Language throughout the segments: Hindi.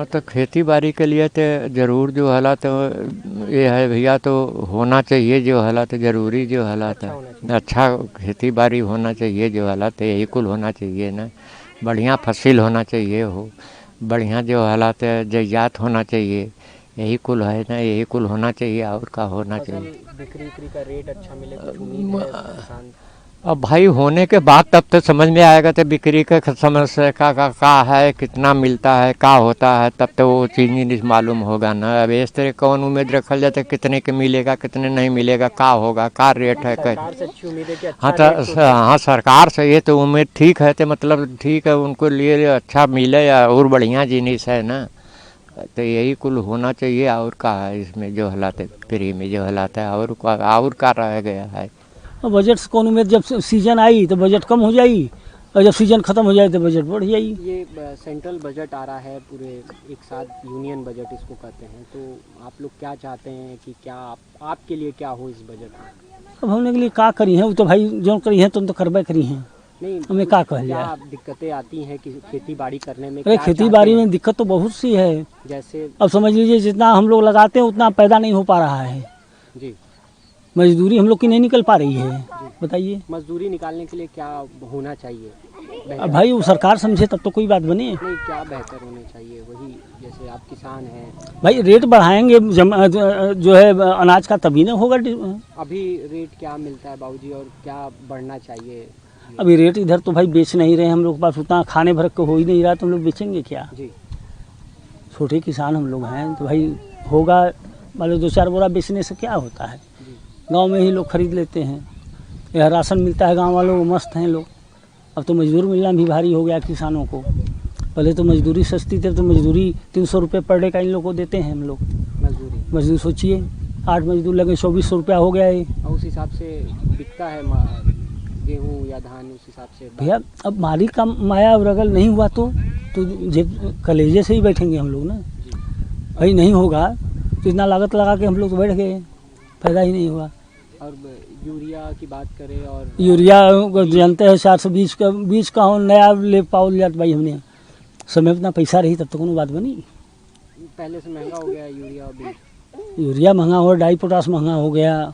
तो खेती बाड़ी के लिए तो ज़रूर जो हालात ये है भैया, तो होना चाहिए जो हालात ज़रूरी, जो हालात है अच्छा खेती बाड़ी होना चाहिए, जो हालात यही कुल होना चाहिए ना। बढ़िया फसल होना चाहिए, हो बढ़िया जो हालात जैजात होना चाहिए, यही कुल है ना, यही कुल होना चाहिए और का होना चाहिए। बिक्री का रेट अच्छा मिले, कुछ उम्मीद है किसान? अब भाई होने के बाद तब तो समझ में आएगा, तो बिक्री का समस्या का है, कितना मिलता है, का होता है, तब तो वो चीज़ नहीं मालूम होगा ना। अब इस तरह कौन उम्मीद रखल जाता है कितने के मिलेगा, कितने नहीं मिलेगा, का होगा, का रेट है सरकार से अच्छी उम्मीद है कि अच्छा हाँ तो रेट तो हाँ सरकार से ये तो उम्मीद ठीक है, तो मतलब ठीक है उनको लिए अच्छा मिले या और बढ़िया जिनिस है ना, तो यही कुल होना चाहिए। और का है इसमें जो हालात है, फ्री में जो हालात है, और का रह गया है। बजट से कौन उम्मीद, जब सीजन आई तो बजट कम हो जाएगी, और जब सीजन खत्म हो जाए तो बजट बढ़ जाएगी। ये सेंट्रल बजट आ रहा है पूरे एक साथ, यूनियन बजट इसको कहते हैं, तो आप लोग क्या चाहते हैं कि क्या आपके लिए क्या हो इस बजट में? अब हमने के लिए का करी है, वो तो भाई जो करी है तुम तो करबे करी हैं, नहीं हमें का कह क्या जाए। दिक्कतें आती हैं कि खेती बाड़ी करने में? अरे क्या खेती चाहते बाड़ी हैं? में दिक्कत तो बहुत सी है। जैसे अब समझ लीजिए जितना हम लोग लगाते हैं उतना पैदा नहीं हो पा रहा है, जी मजदूरी हम लोग की नहीं निकल पा रही है। बताइए मजदूरी निकालने के लिए क्या होना चाहिए बेहतर? अब भाई वो सरकार समझे तब तो कोई बात बने। नहीं, क्या बेहतर होना चाहिए? वही जैसे आप किसान हैं, भाई रेट बढ़ाएंगे जो है अनाज का, तभी ना होगा। अभी रेट क्या मिलता है बाबूजी, और क्या बढ़ना चाहिए? अभी रेट इधर तो भाई बेच नहीं रहे, हम लोग के पास उतना खाने भर के हो ही नहीं रहा, तो हम लोग बेचेंगे क्या। जी छोटे किसान हम लोग हैं, तो भाई होगा मान लो 2-4 बोरा बेचने से क्या होता है, गांव में ही लोग खरीद लेते हैं, यह राशन मिलता है गांव वालों को, मस्त हैं लोग। अब तो मजदूर मिलना भी भारी हो गया किसानों को। पहले तो मजदूरी सस्ती थी, तो मजदूरी 300 रुपये पर डे का इन लोग को देते हैं हम लोग। मजदूर सोचिए 8 मजदूर लगे 2400 रुपया हो गया है। और उस हिसाब से बिकता है गेहूँ या धान, उस हिसाब से भैया अब मालिक का माया और अगर नहीं हुआ तो कलेजे से ही बैठेंगे हम लोग ना। भाई नहीं होगा तो इतना लागत लगा के हम लोग तो बैठ गए, फायदा ही नहीं हुआ। और यूरिया की बात करें, और यूरिया जानते हैं 420 का बीज का हो नया ले पाओ लिया भाई, हमने समय अपना पैसा रही तब तो कोनो बात बनी। पहले से महंगा हो गया है यूरिया और बीज। यूरिया महंगा हो, डाई पोटास महंगा हो गया,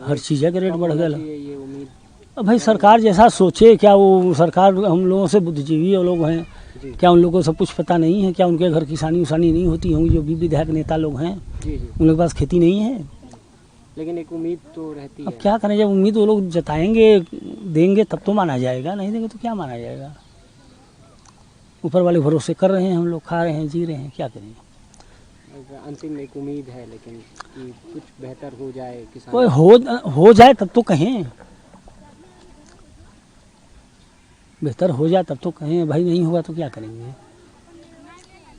हर चीज़ का रेट बढ़ गया। ये उम्मीद अब भाई सरकार जैसा सोचे, क्या वो सरकार हम लोगों से बुद्धिजीवी लोग हैं, क्या उन लोगों को सब कुछ पता नहीं है? क्या उनके घर किसानी उसानी नहीं होती होंगी? जो भी विधायक नेता लोग हैं उन लोग के पास खेती नहीं है, लेकिन एक उम्मीद तो रहती है। अब क्या करें, जब उम्मीद वो लोग जताएंगे देंगे तब तो माना जाएगा, नहीं देंगे तो क्या माना जाएगा। ऊपर वाले भरोसे कर रहे हैं हम लोग, खा रहे हैं, जी रहे हैं, क्या करें। अंतिम एक उम्मीद है लेकिन कि कुछ बेहतर हो जाए किसान। कोई हो जाए तब तो कहें, बेहतर हो जाए तब तो कहें, भाई नहीं हुआ तो क्या करेंगे,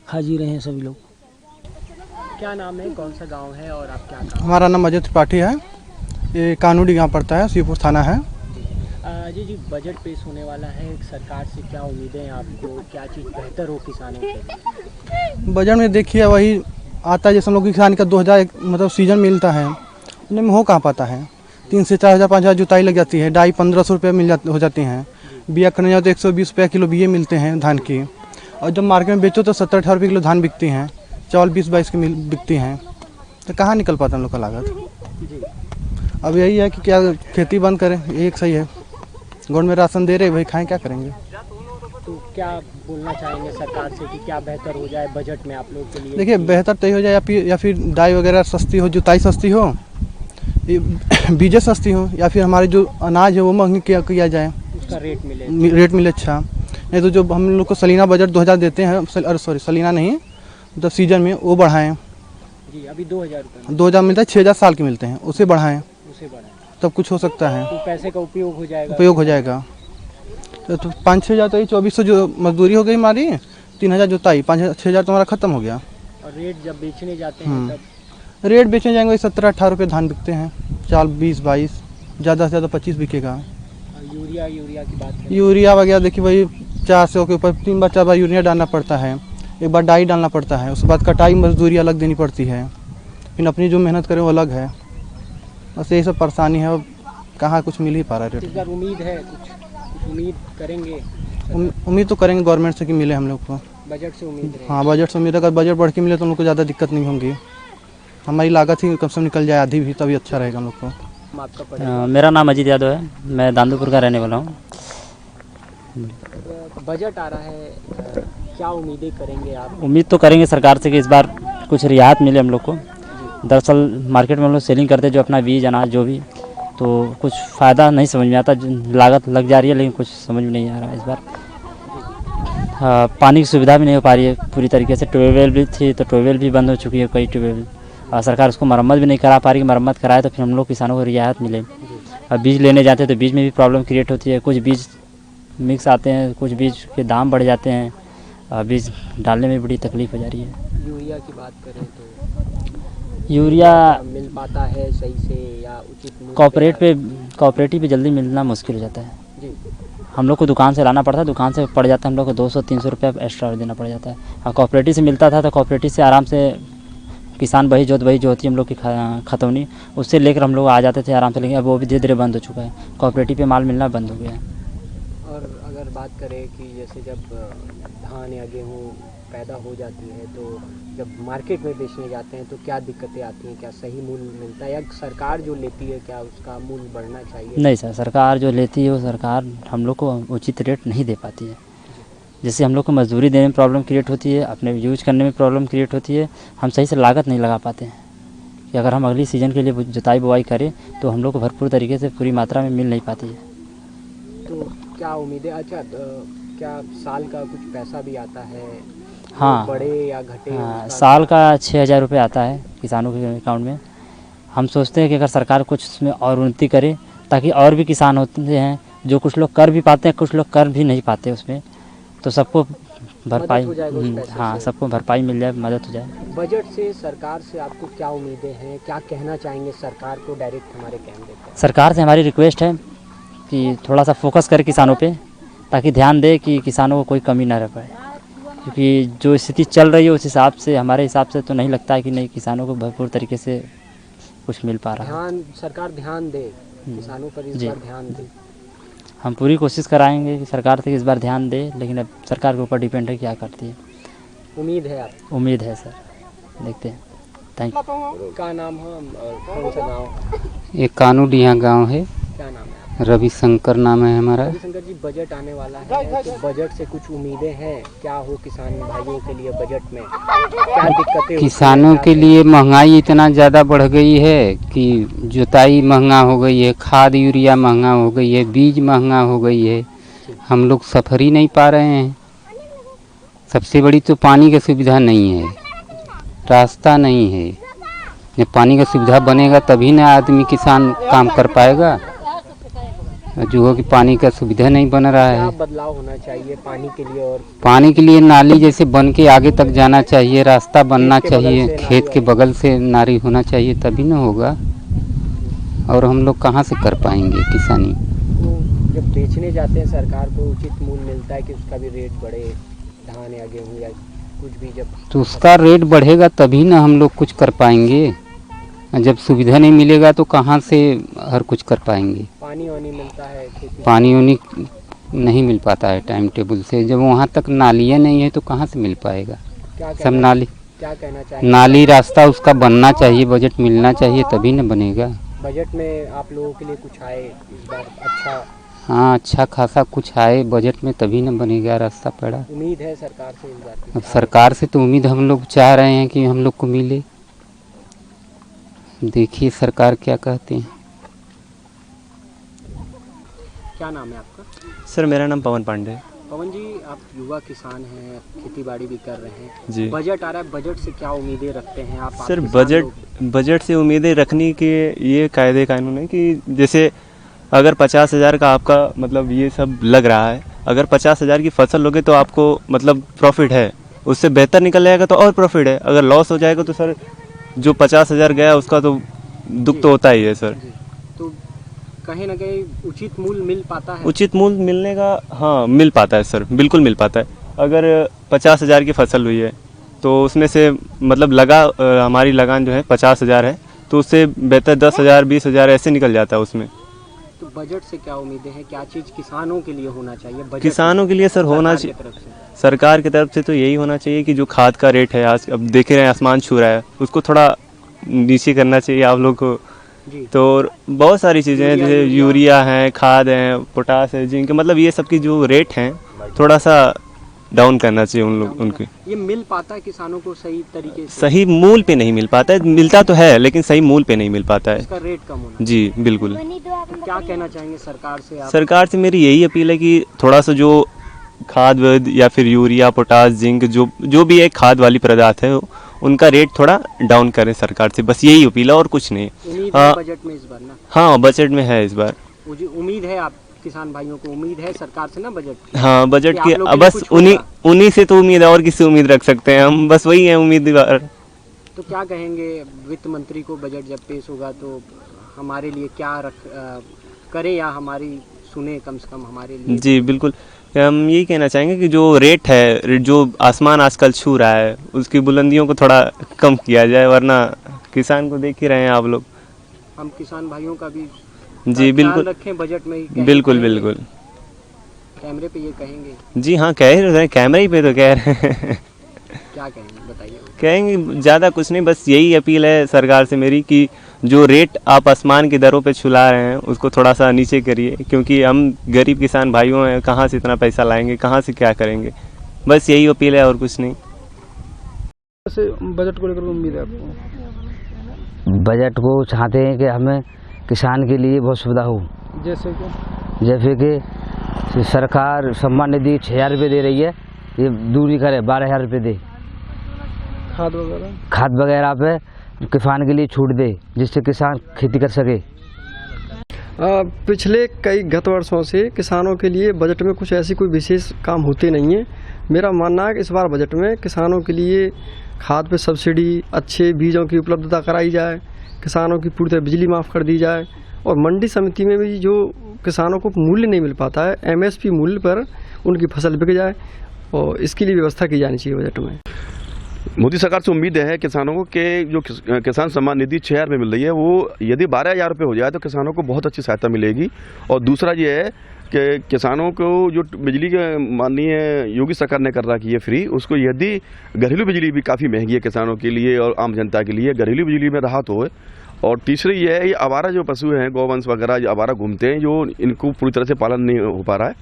खा जी रहे हैं सभी लोग। क्या नाम है, कौन सा गांव है और आप क्या काम? हमारा नाम अजय त्रिपाठी है, ये कानूडी गांव पड़ता है, शिवपुर थाना है। जी बजट पेश होने वाला है, सरकार से क्या उम्मीदें हैं आपको, क्या चीज़ बेहतर हो किसानों के लिए? बजट में देखिए वही आता है जैसे हम लोग किसान का 2000 मतलब सीजन मिलता है, उनमें हो कहाँ पाता है। 3 से 4 हज़ार 5 हज़ार जुताई लग जाती है, डाई 1500 रुपये हो जाती हैं, बिया करने जाओ तो 120 रुपये किलो बिये मिलते हैं धान की, और जब मार्केट में बेचो तो 70-18 रुपये किलो धान बिकती हैं, चावल 20-22 की बिकती हैं, तो कहाँ निकल पाता हम लोग का लागत। अब यही है कि क्या खेती बंद करें, यही एक सही है। गवर्नमेंट में राशन दे रहे भाई, खाएं क्या करेंगे। तो क्या बोलना चाहेंगे सरकार से कि क्या बेहतर हो जाए बजट में आप लोगों के लिए? देखिए बेहतर तो हो जाए या फिर डाई वगैरह सस्ती हो, जुताई सस्ती हो, बीजें सस्ती हो, या फिर हमारे जो अनाज है वो महंगी किया जाए, उसका रेट मिले अच्छा। नहीं तो जो हम लोग को सलीना बजट 2000 देते हैं, अरे सॉरी सलीना नहीं, मतलब सीजन में वो बढ़ाएं। जी अभी 2000 मिलता है, 6000 साल के मिलते हैं, उसे बढ़ाएं, तब कुछ हो सकता है, तो पैसे का उपयोग हो जाएगा। तो 5-6 हज़ार तो ये 2400 जो मजदूरी हो गई हमारी, 3000 जुताई, 5-6 हज़ार तो हमारा खत्म हो गया। और रेट जब बेचने जाते हैं तब रेट बेचने जाएंगे वही 17-18 रुपये धान बिकते हैं, चावल 20-22, ज़्यादा से ज़्यादा 25 बिकेगा। यूरिया की बात करें, यूरिया वगैरह देखिए वही 400 के ऊपर 3 बार 4 बार यूरिया डालना पड़ता है, एक बार डाई डालना पड़ता है, उसके बाद कटाई मजदूरी अलग देनी पड़ती है, फिर अपनी जो मेहनत करें वो अलग है। बस यही सब परेशानी है, कहाँ कुछ मिल ही पा रहा है रेट। इस बार उम्मीद है कुछ उम्मीद करेंगे? उम्मीद तो करेंगे गवर्नमेंट से कि मिले हम लोग को। बजट से उम्मीद है? हाँ, बजट से उम्मीद है, अगर बजट बढ़ के मिले तो हम लोग को ज़्यादा दिक्कत नहीं होंगी। हमारी लागत ही कम से कम निकल जाए आधी भी, तभी अच्छा रहेगा हम लोग को। आपका पड़ेगा? मेरा नाम अजीत यादव है, मैं दांदूपुर का रहने वाला हूँ। बजट आ रहा है, क्या उम्मीदें करेंगे आप? उम्मीद तो करेंगे सरकार से कि इस बार कुछ रियायत मिले हम लोग को। दरअसल मार्केट में हम लोग सेलिंग करते जो अपना बीज अनाज जो भी, तो कुछ फ़ायदा नहीं समझ में आता, लागत लग जा रही है लेकिन कुछ समझ में नहीं आ रहा है इस बार। पानी की सुविधा भी नहीं हो पा रही है पूरी तरीके से। ट्यूबवेल भी थी तो ट्यूबवेल भी बंद हो चुकी है कई ट्यूबवेल, और सरकार उसको मरम्मत भी नहीं करा पा रही। मरम्मत कराए तो फिर हम लोग किसानों को रियायत मिले। अब बीज लेने जाते हैं तो बीज में भी प्रॉब्लम क्रिएट होती है, कुछ बीज मिक्स आते हैं, कुछ बीज के दाम बढ़ जाते हैं, बीज डालने में बड़ी तकलीफ हो जा रही है। यूरिया की बात करें तो यूरिया मिल पाता है सही से या उचित मूल्य कॉपरेटिव पे जल्दी मिलना मुश्किल हो जाता है जी? हम लोग को दुकान से लाना पड़ता है, दुकान से पड़ जाता है हम लोग को 200-300 रुपये एक्स्ट्रा देना पड़ जाता है। और कॉपरेटिव से मिलता था तो कॉपरेटिव से आराम से किसान वही जो होती है हम लोग की खतौनी, उससे लेकर हम लोग आ जाते थे आराम से, लेकिन अब वो भी धीरे धीरे बंद हो चुका है। कॉपरेटिव पे माल मिलना बंद हो गया है। और अगर बात करें कि जैसे जब धान या गेहूँ पैदा हो जाती है तो जब मार्केट में बेचने जाते हैं तो क्या दिक्कतें आती हैं? क्या सही मूल्य मिलता है या सरकार जो लेती है क्या उसका मूल्य बढ़ना चाहिए? नहीं सर, सरकार जो लेती है वो सरकार हम लोग को उचित रेट नहीं दे पाती है। जैसे हम लोग को मजदूरी देने में प्रॉब्लम क्रिएट होती है, अपने यूज करने में प्रॉब्लम क्रिएट होती है, हम सही से लागत नहीं लगा पाते हैं कि अगर हम अगली सीज़न के लिए जुताई बुआई करें तो हम लोग को भरपूर तरीके से पूरी मात्रा में मिल नहीं पाती है। तो क्या उम्मीदें? अच्छा, क्या साल का कुछ पैसा भी आता है? हाँ, बढ़े या घटे? हाँ, साल का 6,000 रुपये आता है किसानों के अकाउंट में। हम सोचते हैं कि अगर सरकार कुछ उसमें और उन्नति करे ताकि और भी किसान होते हैं जो कुछ लोग कर भी पाते हैं, कुछ लोग कर भी नहीं पाते उसमें, तो सबको भरपाई, हाँ, सबको भरपाई मिल जाए, मदद हो जाए। बजट से सरकार से आपको क्या उम्मीदें हैं? क्या कहना चाहेंगे सरकार को डायरेक्ट हमारे कैमरे पर? सरकार से हमारी रिक्वेस्ट है कि थोड़ा सा फोकस करे किसानों पे, ताकि ध्यान दे कि किसानों को कोई कमी ना रह पाए, क्योंकि जो स्थिति चल रही है उस हिसाब से, हमारे हिसाब से तो नहीं लगता है कि नहीं किसानों को भरपूर तरीके से कुछ मिल पा रहा है। सरकार ध्यान दे किसानों पर, इस बार ध्यान दे। हम पूरी कोशिश कराएंगे कि सरकार से इस बार ध्यान दे, लेकिन अब सरकार के ऊपर डिपेंड है क्या करती है। उम्मीद है आप? उम्मीद है सर, देखते हैं। Thank you. क्या नाम है और कौन सा गाँव? एक कानूडिया गांव है। क्या नाम है? रविशंकर नाम है हमारा। रविशंकर जी, बजट आने वाला है तो बजट से कुछ उम्मीदें हैं क्या हो किसान भाइयों के लिए? बजट में क्या दिक्कतें? किसानों के लिए महंगाई इतना ज़्यादा बढ़ गई है कि जुताई महंगा हो गई है, खाद यूरिया महंगा हो गई है, बीज महंगा हो गई है, हम लोग सफर ही नहीं पा रहे हैं। सबसे बड़ी तो पानी की सुविधा नहीं है, रास्ता नहीं है। जब पानी की सुविधा बनेगा तभी ना आदमी किसान काम कर पाएगा, जो हो कि पानी का सुविधा नहीं बन रहा है। क्या बदलाव होना चाहिए पानी के लिए? और पानी के लिए नाली जैसे बन के आगे तक जाना चाहिए, रास्ता बनना चाहिए, खेत के बगल से नाली होना चाहिए, तभी ना होगा। और हम लोग कहाँ से कर पाएंगे किसानी? तो जब बेचने जाते हैं सरकार को उचित मूल्य मिलता है कि उसका भी रेट बढ़े, धान या गेहूँ या कुछ भी? जब तो उसका रेट बढ़ेगा तभी ना हम लोग कुछ कर पाएंगे। जब सुविधा नहीं मिलेगा तो कहाँ से हर कुछ कर पाएंगे? पानी वानी मिलता है? पानी वानी नहीं मिल पाता है टाइम टेबल से। जब वहाँ तक नालियाँ नहीं है तो कहाँ से मिल पाएगा? सब नाली, क्या कहना चाहिए? नाली रास्ता उसका बनना चाहिए, बजट मिलना चाहिए तभी ना बनेगा। बजट में आप लोगों के लिए कुछ आए इस बार? अच्छा, हाँ, अच्छा खासा कुछ आए बजट में तभी ना बनेगा रास्ता पड़ा। उम्मीद है सरकार से इस बार? अब सरकार से तो उम्मीद हम लोग चाह रहे हैं कि हम लोग को मिले। देखिए सरकार क्या कहते हैं। क्या नाम है आपका? सर मेरा नाम पवन पांडे है। पवन जी, आप युवा किसान हैं, खेतीबाड़ी भी कर रहे हैं जी। बजट आ रहा है, बजट से क्या उम्मीदें रखते हैं आप? सर बजट से उम्मीदें रखने के ये कायदे कानून है कि जैसे अगर 50,000 का आपका मतलब ये सब लग रहा है, अगर 50,000 की फसल लोगे तो आपको मतलब प्रॉफिट है, उससे बेहतर निकल जाएगा तो और प्रॉफिट है। अगर लॉस हो जाएगा तो सर जो 50,000 गया उसका तो दुख तो होता ही है सर। तो कहीं ना कहीं उचित मूल्य मिल पाता है? उचित मूल्य मिलने का, हाँ, मिल पाता है सर, बिल्कुल मिल पाता है। अगर 50,000 की फसल हुई है तो उसमें से मतलब हमारी लगान जो है 50,000 है, तो उससे बेहतर 10,000 20,000 ऐसे निकल जाता है उसमें। तो बजट से क्या उम्मीदें हैं, क्या चीज़ किसानों के लिए होना चाहिए बजट किसानों के लिए सर होना सरकार की चाहिए, तरफ से? सरकार की तरफ से तो यही होना चाहिए कि जो खाद का रेट है आज अब देख रहे हैं आसमान छू रहा है, उसको थोड़ा नीचे करना चाहिए आप लोग को। जी तो और बहुत सारी चीज़ें हैं जैसे यूरिया है, खाद है, पोटास है, जिंक, मतलब ये सब की जो रेट हैं थोड़ा सा डाउन करना चाहिए उन लोग उनके। ये मिल पाता है किसानों को सही तरीके से? सही मूल पे नहीं मिल पाता है, मिलता तो है लेकिन सही मूल पे नहीं मिल पाता है। इसका रेट कम होना। जी बिल्कुल। तो क्या कहना चाहेंगे सरकार से आप? सरकार से मेरी यही अपील है कि थोड़ा सा जो खाद वाद या फिर यूरिया, पोटास, जिंक, जो भी एक खाद वाली पदार्थ है उनका रेट थोड़ा डाउन करें सरकार से, बस यही अपील है और कुछ नहीं। उम्मीद है बजट में इस बार ना? हाँ बजट में है इस बार। मुझे उम्मीद है, आप किसान भाइयों को उम्मीद है सरकार से ना बजट की? हाँ बजट कि आप की लोग के लिए बस कुछ होगा? उन्हीं से तो उम्मीद है, और किससे उम्मीद रख सकते हैं हम, बस वही है उम्मीदवार। तो क्या कहेंगे वित्त मंत्री को, बजट जब पेश होगा तो हमारे लिए क्या करें या हमारी सुने कम से कम हमारे लिए? जी बिल्कुल, हम यही कहना चाहेंगे कि जो रेट है, जो आसमान आजकल छू रहा है, उसकी बुलंदियों को थोड़ा कम किया जाए, वरना किसान को देख ही रहे हैं आप लोग। हम किसान भाइयों का भी जी बिल्कुल रखें बजट में ही बिल्कुल बिल्कुल। कैमरे पे ये कहेंगे? जी हाँ कह रहे हैं, कैमरे ही पे तो कह रहे हैं। क्या कहेंगे बताइए? कहेंगे ज़्यादा कुछ नहीं, बस यही अपील है सरकार से मेरी कि जो रेट आप आसमान की दरों पे छुला रहे हैं उसको थोड़ा सा नीचे करिए, क्योंकि हम गरीब किसान भाइयों हैं, कहाँ से इतना पैसा लाएंगे, कहाँ से क्या करेंगे, बस यही अपील है और कुछ नहीं। बजट को लेकर उम्मीद है आपको? बजट को चाहते हैं कि हमें किसान के लिए बहुत सुविधा हो, जैसे कि सरकार सम्मान निधि 6,000 रुपये दे रही है, ये दूरी करे 12,000 रुपये दे, खाद वगैरह पे किसान के लिए छूट दे, जिससे किसान खेती कर सके। पिछले कई गत वर्षों से किसानों के लिए बजट में कुछ ऐसी कोई विशेष काम होते नहीं है। मेरा मानना है कि इस बार बजट में किसानों के लिए खाद पे सब्सिडी, अच्छे बीजों की उपलब्धता कराई जाए, किसानों की पूरी तरह बिजली माफ़ कर दी जाए, और मंडी समिति में भी जो किसानों को मूल्य नहीं मिल पाता है, MSP मूल्य पर उनकी फसल बिक जाए, और इसके लिए व्यवस्था की जानी चाहिए बजट में। मोदी सरकार से उम्मीद है किसानों को कि जो किसान सम्मान निधि 6,000 में मिल रही है, वो यदि 12,000 रुपये हो जाए तो किसानों को बहुत अच्छी सहायता मिलेगी। और दूसरा ये है कि किसानों को जो बिजली के माननीय योगी सरकार ने कर रखी है फ्री, उसको यदि घरेलू बिजली भी काफ़ी महंगी है किसानों के लिए और आम जनता के लिए, घरेलू बिजली में राहत हो। और तीसरी ये है, ये आवारा जो पशु हैं, गौवंश वगैरह जो आवारा घूमते हैं, जो इनको पूरी तरह से पालन नहीं हो पा रहा है,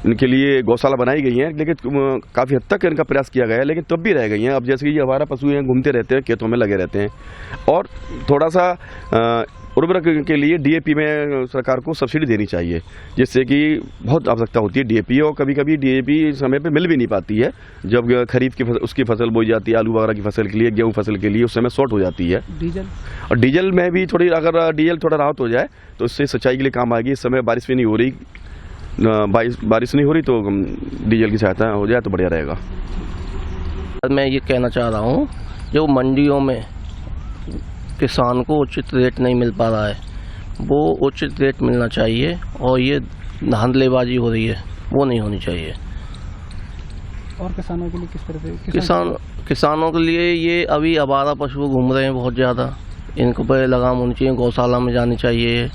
इनके लिए गौशाला बनाई गई हैं, लेकिन काफ़ी हद तक इनका प्रयास किया गया है, लेकिन तब भी रह गई हैं। अब जैसे कि ये हमारा पशु हैं, घूमते रहते हैं, खेतों में लगे रहते हैं, और थोड़ा सा उर्वरक के लिए DAP में सरकार को सब्सिडी देनी चाहिए, जिससे कि बहुत आवश्यकता होती है DAP, और कभी कभी DAP समय पे मिल भी नहीं पाती है। जब खरीफ की उसकी फसल बोई जाती है, आलू वगैरह की फसल के लिए, गेहूँ फसल के लिए, उस समय शॉर्ट हो जाती है। और डीजल में भी थोड़ी, अगर डीजल थोड़ा राहत हो जाए तो इससे सिंचाई के लिए काम आएगी। इस समय बारिश भी नहीं हो रही, बारिश नहीं हो रही, तो डीजल की सहायता हो जाए तो बढ़िया रहेगा। मैं ये कहना चाह रहा हूँ, जो मंडियों में किसान को उचित रेट नहीं मिल पा रहा है, वो उचित रेट मिलना चाहिए, और ये धांधलेबाजी हो रही है वो नहीं होनी चाहिए। और किसानों के लिए किस तरह से? किसानों के लिए ये अभी आवारा पशु घूम रहे हैं बहुत ज़्यादा, इनको पे लगाम होनी चाहिए, गौशाला में जानी चाहिए।